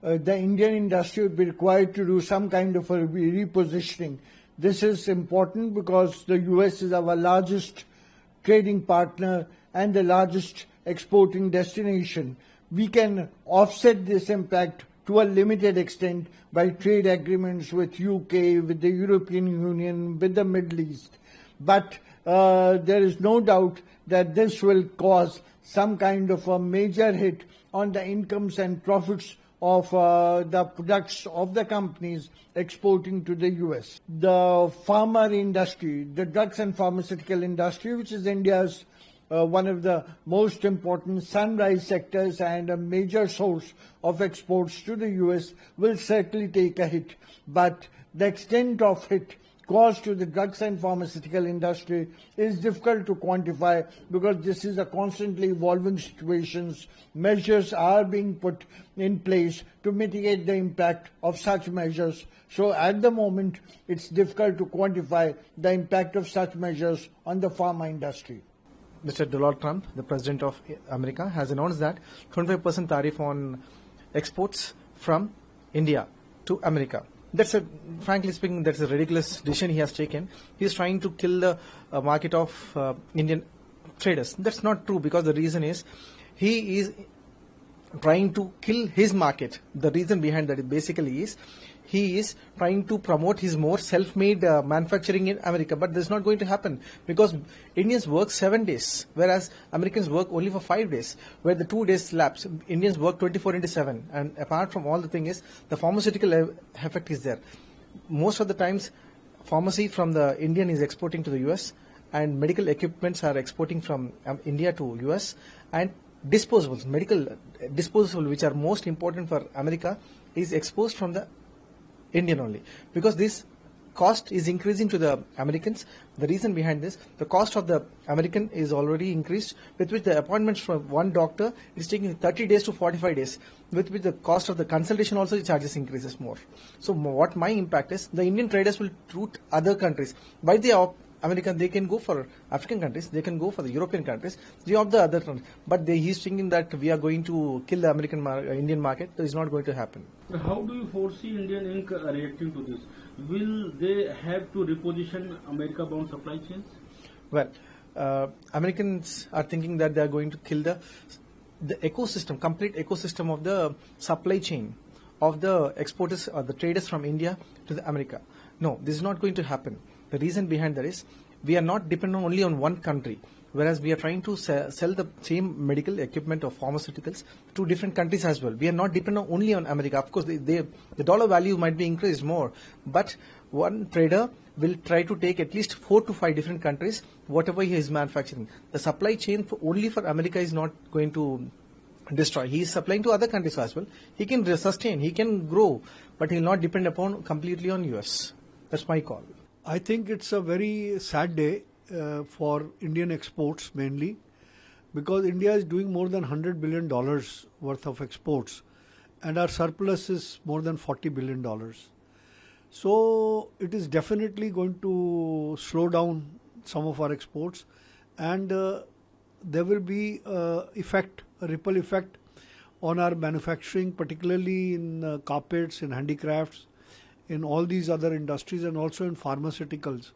the Indian industry would be required to do some kind of a repositioning. This is important because the US is our largest trading partner and the largest exporting destination. We can offset this impact to a limited extent by trade agreements with UK, with the European Union, with the Middle East. But there is no doubt that this will cause some kind of a major hit on the incomes and profits of the products of the companies exporting to the US. The pharma industry, the drugs and pharmaceutical industry, which is India's one of the most important sunrise sectors and a major source of exports to the US, will certainly take a hit. But the extent of hit caused to the drugs and pharmaceutical industry is difficult to quantify because this is a constantly evolving situation. Measures are being put in place to mitigate the impact of such measures. So at the moment, it's difficult to quantify the impact of such measures on the pharma industry. Mr. Donald Trump, the President of America, has announced that 25% tariff on exports from India to America. Frankly speaking, that's a ridiculous decision he has taken. He is trying to kill the market of Indian traders. That's not true because the reason is he is trying to kill his market. The reason behind that basically is he is trying to promote his more self-made manufacturing in America, but this is not going to happen because Indians work 7 days, whereas Americans work only for 5 days, where the 2 days lapse. Indians work 24/7, and apart from all the thing is the pharmaceutical effect is there. Most of the times, pharmacy from the Indian is exporting to the US, and medical equipments are exporting from India to US, and disposables, medical disposable, which are most important for America, is exposed from the Indian only, because this cost is increasing to the Americans. The reason behind this, the cost of the American is already increased, with which the appointments from one doctor is taking 30 days to 45 days, with which the cost of the consultation also charges increases more. So what my impact is, the Indian traders will route other countries. By the American, they can go for African countries, they can go for the European countries, they opt the other countries. But he's thinking that we are going to kill the Indian market. That is not going to happen. How do you foresee Indian Inc. reacting to this? Will they have to reposition America-bound supply chains? Well, Americans are thinking that they are going to kill the ecosystem, complete ecosystem of the supply chain of the exporters or the traders from India to the America. No, this is not going to happen. The reason behind that is we are not dependent only on one country, whereas we are trying to sell the same medical equipment or pharmaceuticals to different countries as well. We are not dependent only on America. Of course, the dollar value might be increased more, but one trader will try to take at least 4 to 5 different countries, whatever he is manufacturing. The supply chain only for America is not going to destroy. He is supplying to other countries as well. He can sustain, he can grow, but he will not depend upon completely on US. That's my call. I think it's a very sad day for Indian exports mainly, because India is doing more than $100 billion worth of exports and our surplus is more than $40 billion. So it is definitely going to slow down some of our exports, and there will be a ripple effect on our manufacturing, particularly in carpets, in handicrafts, in all these other industries, and also in pharmaceuticals,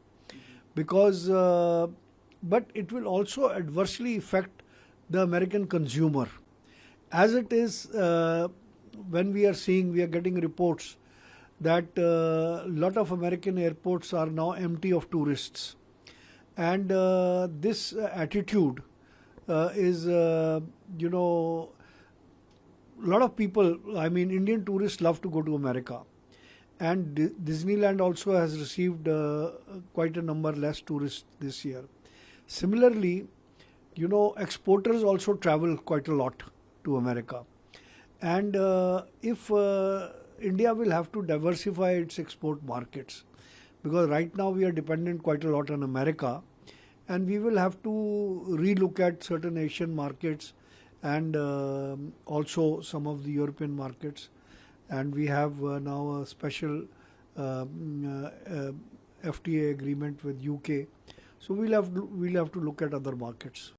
because but it will also adversely affect the American consumer. As it is, when we are getting reports that a lot of American airports are now empty of tourists, and this attitude is a lot of people, Indian tourists love to go to America. And Disneyland also has received quite a number less tourists this year. Similarly, exporters also travel quite a lot to America. And if India will have to diversify its export markets, because right now we are dependent quite a lot on America, and we will have to relook at certain Asian markets and also some of the European markets. And we have now a special FTA agreement with UK. So we'll have to look at other markets.